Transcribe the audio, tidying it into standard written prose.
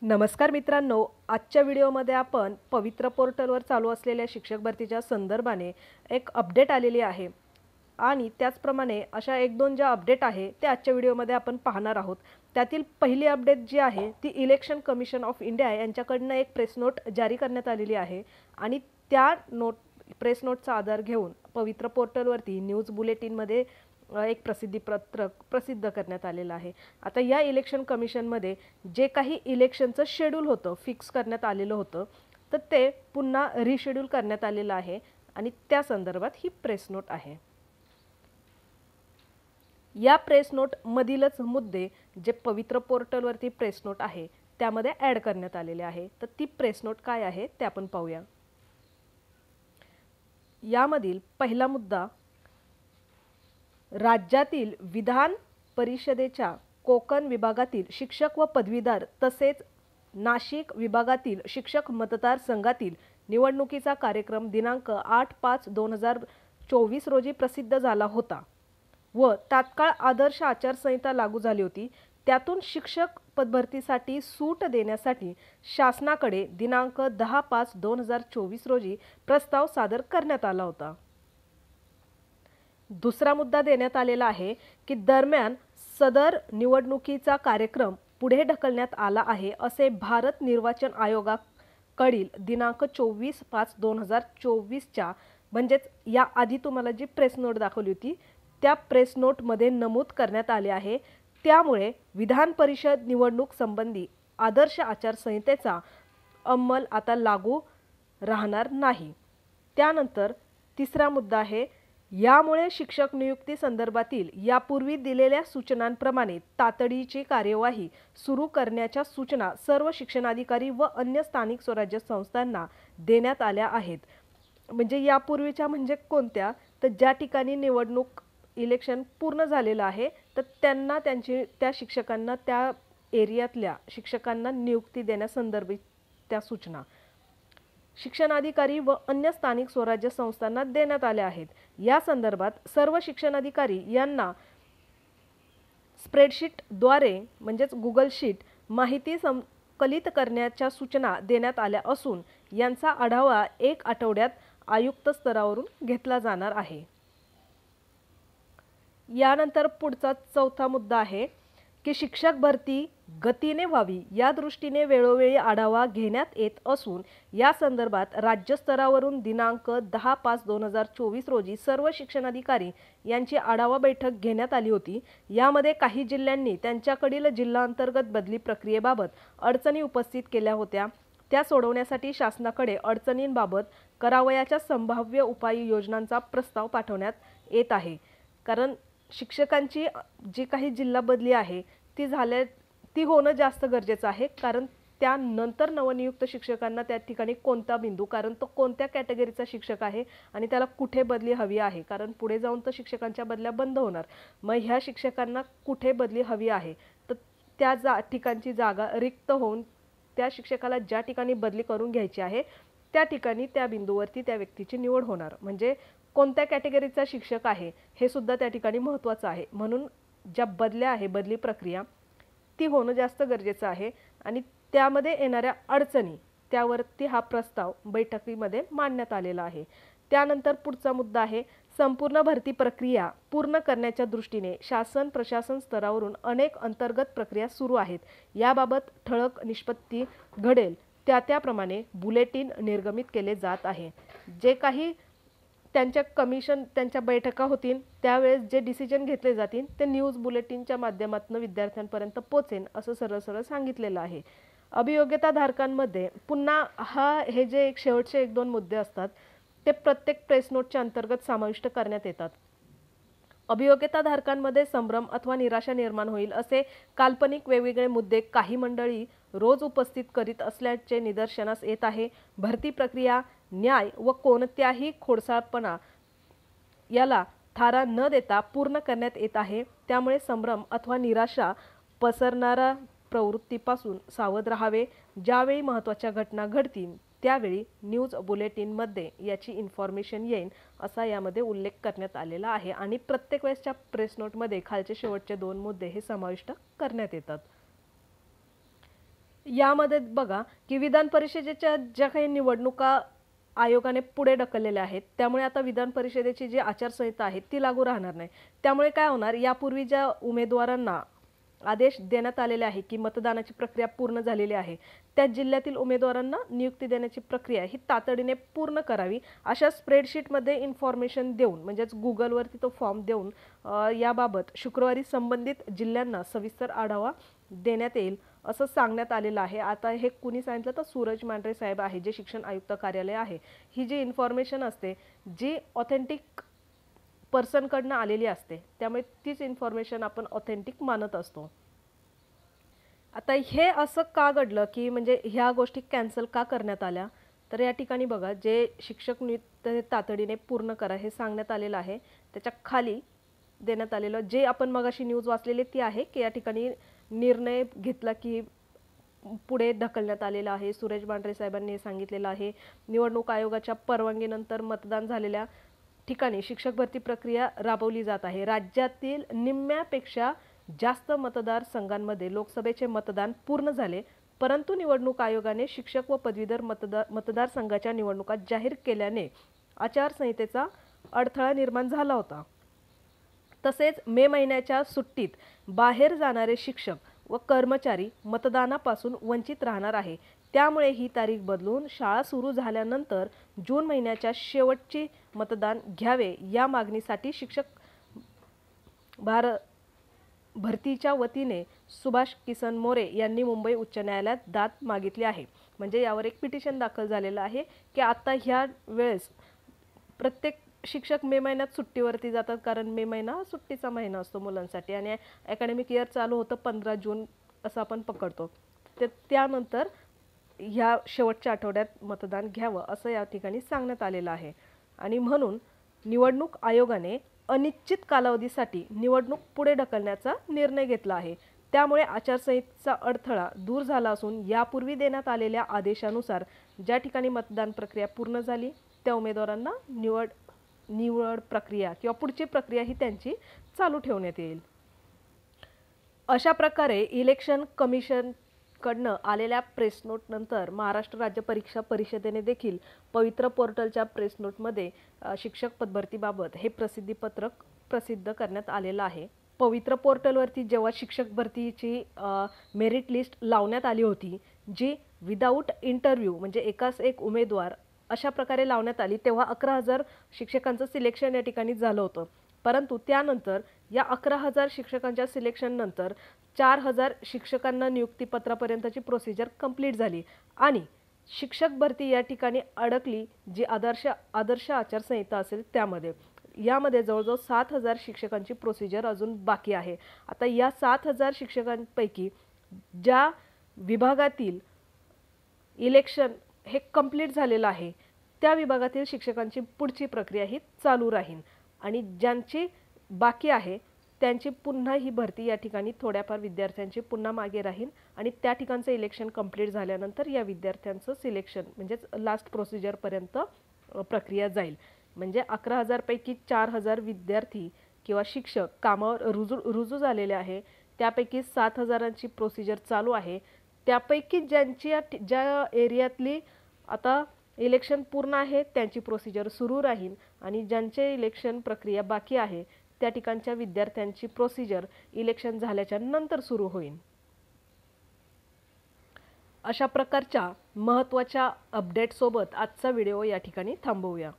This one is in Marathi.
नमस्कार मित्रांनो, आजच्या व्हिडिओमध्ये आपण पवित्र पोर्टलवर चालू असलेल्या शिक्षक भरतीच्या संदर्भाने एक अपडेट आलेली आहे आणि त्याचप्रमाणे अशा एक दोन ज्या अपडेट आहे ते आजच्या व्हिडिओमध्ये आपण पाहणार आहोत। त्यातील पहिली अपडेट जी आहे ती इलेक्शन कमिशन ऑफ इंडिया यांच्याकडून एक प्रेस नोट जारी करण्यात आलेली आहे आणि त्या प्रेस नोटचा आधार घेऊन पवित्र पोर्टलवरती न्यूज बुलेटिनमध्ये एक प्रसिद्धीपत्रक प्रसिद्ध करण्यात आलेलं आहे। आता या इलेक्शन कमिशनमध्ये जे काही इलेक्शनचं शेड्यूल होतं फिक्स करण्यात आलेलं होतं तर ते पुन्हा रिशेड्यूल करण्यात आलेलं आहे आणि त्या संदर्भात ही प्रेस नोट आहे। या प्रेस नोट मधीलच मुद्दे जे पवित्र पोर्टलवरती प्रेस नोट आहे त्यामध्ये ॲड करण्यात आलेले आहे। तर ती प्रेस नोट काय आहे ते आपण पाहूया। यामधील पहिला मुद्दा, राज्यातील विधान परिषदेच्या कोकण विभागातील शिक्षक व पदवीधर तसेच नाशिक विभागातील शिक्षक मतदारसंघातील निवडणुकीचा कार्यक्रम दिनांक 8/5/2024 रोजी प्रसिद्ध झाला होता व तात्काळ आदर्श आचारसंहिता लागू झाली होती। त्यातून शिक्षक पदभरतीसाठी सूट देण्यासाठी शासनाकडे दिनांक 10/5/2024 रोजी प्रस्ताव सादर करण्यात आला होता। दुसरा मुद्दा देण्यात आलेला आहे की दरम्यान सदर निवडणुकीचा कार्यक्रम पुढे ढकलण्यात आला आहे असे भारत निर्वाचन आयोगाकडील दिनांक 24/5/2024 म्हणजेच या आधी तुम्हाला जी प्रेस नोट दाखवली होती त्या प्रेस नोटमध्ये नमूद करण्यात आले आहे। त्यामुळे विधान परिषद निवडणूक संबंधी आदर्श आचारसंहितेचा अंमल आता लागू राहणार नाही। त्यानंतर तिसरा मुद्दा आहे, यामुळे शिक्षक नियुक्ती संदर्भातील यापूर्वी दिलेल्या सूचनांप्रमाणे तातडीची कार्यवाही सुरू करण्याच्या सूचना सर्व शिक्षणाधिकारी व अन्य स्थानिक स्वराज्य संस्थांना देण्यात आल्या आहेत। म्हणजे यापूर्वीच्या म्हणजे कोणत्या, तर ज्या ठिकाणी निवडणूक इलेक्शन पूर्ण झालेलं आहे तर त्यांना त्या शिक्षकांना त्या एरियातल्या शिक्षकांना नियुक्ती देण्यासंदर्भित त्या सूचना शिक्षणाधिकारी व अन्य स्थानिक स्वराज्य संस्थांना देण्यात आल्या आहेत। या संदर्भात सर्व शिक्षणाधिकारी यांना स्प्रेडशीटद्वारे म्हणजेच गुगल शीट माहिती संकलित करण्याच्या सूचना देण्यात आल्या असून यांचा आढावा 1 आठवड्यात आयुक्त स्तरावरून घेतला जाणार आहे। यानंतर पुढचा चौथा मुद्दा आहे की शिक्षक भरती गतीने व्हावी या दृष्टीने वेळोवेळी आढावा घेण्यात येत असून या संदर्भात राज्य स्तरावरून दिनांक 10/5/2024 रोजी सर्व शिक्षणाधिकारी यांची आढावा बैठक घेण्यात आली होती। यामध्ये काही जिल्ह्यांनी त्यांच्याकडील जिल्हाअंतर्गत बदली प्रक्रियेबाबत अडचणी उपस्थित केल्या होत्या। त्या सोडवण्यासाठी शासनाकडे अडचणींबाबत करावयाच्या संभाव्य उपाययोजनांचा प्रस्ताव पाठवण्यात येत आहे। कारण शिक्षकांची जी काही जिल्हा बदली आहे ती होणं जास्त गरजेचं आहे, कारण त्यानंतर नवनियुक्त शिक्षकांना त्या ठिकाणी कोणता बिंदू, कारण तो कोणत्या कॅटेगरीचा शिक्षक आहे आणि त्याला कुठे बदली हवी आहे, कारण पुढे जाऊन तर शिक्षकांच्या बदल्या बंद होणार। मग ह्या शिक्षकांना कुठे बदली हवी आहे तर त्या ठिकाणची जागा रिक्त होऊन त्या शिक्षकाला ज्या ठिकाणी बदली करून घ्यायची आहे त्या ठिकाणी त्या बिंदूवरती त्या व्यक्तीची निवड होणार। म्हणजे कोणत्या कॅटेगरीचा शिक्षक आहे हे सुद्धा त्या ठिकाणी महत्त्वाचं आहे। म्हणून ज्या बदल्या आहे बदली प्रक्रिया ती होणं जास्त गरजेचं आहे आणि त्यामध्ये येणाऱ्या अडचणी त्यावरती हा प्रस्ताव बैठकीमध्ये मांडण्यात आलेला आहे। त्यानंतर पुढचा मुद्दा आहे, संपूर्ण भरती प्रक्रिया पूर्ण करण्याच्या दृष्टीने शासन प्रशासन स्तरावरून अनेक अंतर्गत प्रक्रिया सुरू आहेत। याबाबत ठळक निष्पत्ती घडेल त्याप्रमाणे बुलेटिन निर्गमित केले जात आहे। जे काही त्यांच्या बैठका होतील त्यावेळेस जे डिसिजन घेतले जातील ते न्यूज बुलेटिनच्या माध्यमातून विद्यार्थ्यांपर्यंत पोहोचेल असं सरळ सांगितलेलं आहे। अभियोग्यताधारकांमध्ये पुन्हा हे जे शेवटचे 1-2 मुद्दे असतात ते प्रत्येक प्रेस नोटच्या अंतर्गत समाविष्ट करण्यात येतात। अभियोग्यताधारकांमध्ये संभ्रम अथवा निराशा निर्माण होईल असे काल्पनिक वेगवेगळे मुद्दे काही मंडळी रोज उपस्थित करीत असल्याचे निदर्शनास येत आहे। भरती प्रक्रिया न्याय व कोणत्याही खोडसाळपणा याला थारा न देता पूर्ण करण्यात येत आहे। त्यामुळे संभ्रम अथवा निराशा पसरणाऱ्या प्रवृत्तीपासून सावध राहावे। ज्यावेळी महत्त्वाच्या घटना घडतील त्यावेळी न्यूज बुलेटिनमध्ये याची इन्फॉर्मेशन येईल असा यामध्ये उल्लेख करण्यात आलेला आहे आणि प्रत्येक वेळेसच्या प्रेस नोटमध्ये खालचे शेवटचे 2 मुद्दे हे समाविष्ट करण्यात येतात। यामध्ये बघा की विधान परिषदेच्या ज्या काही निवडणुका आयोगाने पुढे ढकललेल्या आहेत, त्यामुळे आता विधान परिषदेची जी आचारसंहिता आहे ती लागू राहणार नाही. त्यामुळे काय होणार, यापूर्वी ज्या उमेदवारांना आदेश देण्यात आलेले आहे की मतदानाची प्रक्रिया पूर्ण झालेली आहे, त्या जिल्ह्यातील उमेदवारांना नियुक्ती देण्याची प्रक्रिया ही तातडीने पूर्ण करावी, अशा स्प्रेडशीटमध्ये इन्फॉर्मेशन देऊन, म्हणजेच गुगलवरती तो फॉर्म देऊन याबाबत शुक्रवारी संबंधित जिल्ह्यांना सविस्तर आढावा देण्यात येईल असं सांगण्यात आलेलं आहे. आता हे कुणी सांगितलं तर सूरज मांढरे साहेब आहे, जे शिक्षण आयुक्त कार्यालय आहे. ही जी इन्फॉर्मेशन असते जी ऑथेंटिक पर्सनकडनं आलेली असते, त्यामुळे तीच इन्फॉर्मेशन आपण ऑथेंटिक मानत असतो. आता हे असं का घडलं की म्हणजे ह्या गोष्टी कॅन्सल का करण्यात आल्या, तर या ठिकाणी बघा, जे शिक्षक नियुक्ती तातडीने पूर्ण करा हे सांगण्यात आलेलं आहे. त्याच्या खाली देण्यात आलेलं जे आपण मगाशी न्यूज वाचलेली ती आहे की या ठिकाणी निर्णय घेतला की पुढे ढकलण्यात आलेला आहे. सूरज मांढरे साहेबांनी हे सांगितलेलं आहे. निवडणूक आयोगाच्या परवानगीनंतर मतदान झालेल्या ठिकाणी शिक्षक भरती प्रक्रिया राबवली जात आहे. राज्यातील निम्म्यापेक्षा जास्त मतदारसंघांमध्ये लोकसभेचे मतदान पूर्ण झाले, परंतु निवडणूक आयोगाने शिक्षक व पदवीधर मतदारसंघाच्या निवडणुका जाहीर केल्याने आचारसंहितेचा अडथळा निर्माण झाला होता. तसेच मे महिन्याच्या सुट्टीत बाहेर जाणारे शिक्षक व कर्मचारी मतदानापासून वंचित राहणार आहे. त्यामुळे ही तारीख बदलून शाळा सुरू झाल्यानंतर जून महिन्याच्या शेवटची मतदान घ्यावे, या मागणीसाठी शिक्षक भरतीच्या वतीने सुभाष किसन मोरे यांनी मुंबई उच्च न्यायालयात दाद मागितली आहे. म्हणजे यावर एक पिटिशन दाखल झालेलं आहे की आता ह्या वेळेस प्रत्येक शिक्षक मे महिन्यात सुट्टीवरती जातात, कारण मे महिना सुट्टीचा महिना असतो मुलांसाठी आणि अकॅडमिक इयर चालू होतं 15 जून असं आपण पकडतो. त्यानंतर ह्या शेवटच्या आठवड्यात मतदान घ्यावं असं या ठिकाणी सांगण्यात आलेलं आहे. आणि म्हणून निवडणूक आयोगाने अनिश्चित कालावधीसाठी निवडणूक पुढे ढकलण्याचा निर्णय घेतला आहे. त्यामुळे आचारसंहितेचा अडथळा दूर झाला असून यापूर्वी देण्यात आलेल्या आदेशानुसार ज्या ठिकाणी मतदान प्रक्रिया पूर्ण झाली त्या उमेदवारांना निवड प्रक्रिया किंवा पुढची प्रक्रिया ही त्यांची चालू ठेवण्यात येईल. अशा प्रकारे इलेक्शन कमिशनकडनं आलेल्या प्रेस नोट नंतर महाराष्ट्र राज्य परीक्षा परिषदेने देखील पवित्र पोर्टलच्या प्रेस नोटमध्ये शिक्षक पदभरतीबाबत हे प्रसिद्धीपत्रक प्रसिद्ध करण्यात आलेलं आहे. पवित्र पोर्टलवरती जेव्हा शिक्षक भरतीची मेरिट लिस्ट लावण्यात आली होती, जी विदाऊट इंटरव्ह्यू म्हणजे एकाच एक उमेदवार अशा प्रकारे लावण्यात आली, तेव्हा 11,000 शिक्षकांचं सिलेक्शन या ठिकाणी झालं होतं. परंतु त्यानंतर या 11,000 शिक्षकांच्या सिलेक्शन नंतर 4,000 शिक्षकांना नियुक्तीपत्रापर्यंतची प्रोसिजर कंप्लीट झाली आणि शिक्षक भरती या ठिकाणी अडकली, जी आदर्श आचारसंहिता असेल त्यामध्ये. यामध्ये जवळजवळ 7,000 शिक्षकांची प्रोसिजर अजून बाकी आहे. आता या 7,000 शिक्षकांपैकी ज्या विभागातील इलेक्शन हे कंप्लीट झालेलं आहे त्या विभागातील शिक्षकांची पुढची प्रक्रिया ही चालू राहील आणि ज्यांची बाकी आहे त्यांची पुन्हा ही भरती या ठिकाणी थोड्याफार विद्यार्थ्यांची पुन्हा मागे राहील आणि त्या ठिकाणचं इलेक्शन कंप्लीट झाल्यानंतर या विद्यार्थ्यांचं सिलेक्शन म्हणजेच लास्ट प्रोसिजरपर्यंत प्रक्रिया जाईल. म्हणजे 11,000 पैकी 4,000 विद्यार्थी किंवा शिक्षक कामावर रुजू झालेले आहे. त्यापैकी 7,000ची प्रोसिजर चालू आहे. त्यापैकी ज्या एरियातली आता इलेक्शन पूर्ण आहे त्यांची प्रोसिजर सुरू राहील आणि ज्यांचे इलेक्शन प्रक्रिया बाकी आहे त्या ठिकाणच्या विद्यार्थ्यांची प्रोसिजर इलेक्शन झाल्याच्या नंतर सुरू होईल. अशा प्रकारच्या महत्त्वाच्या अपडेटसोबत आजचा व्हिडिओ या ठिकाणी थांबवूया.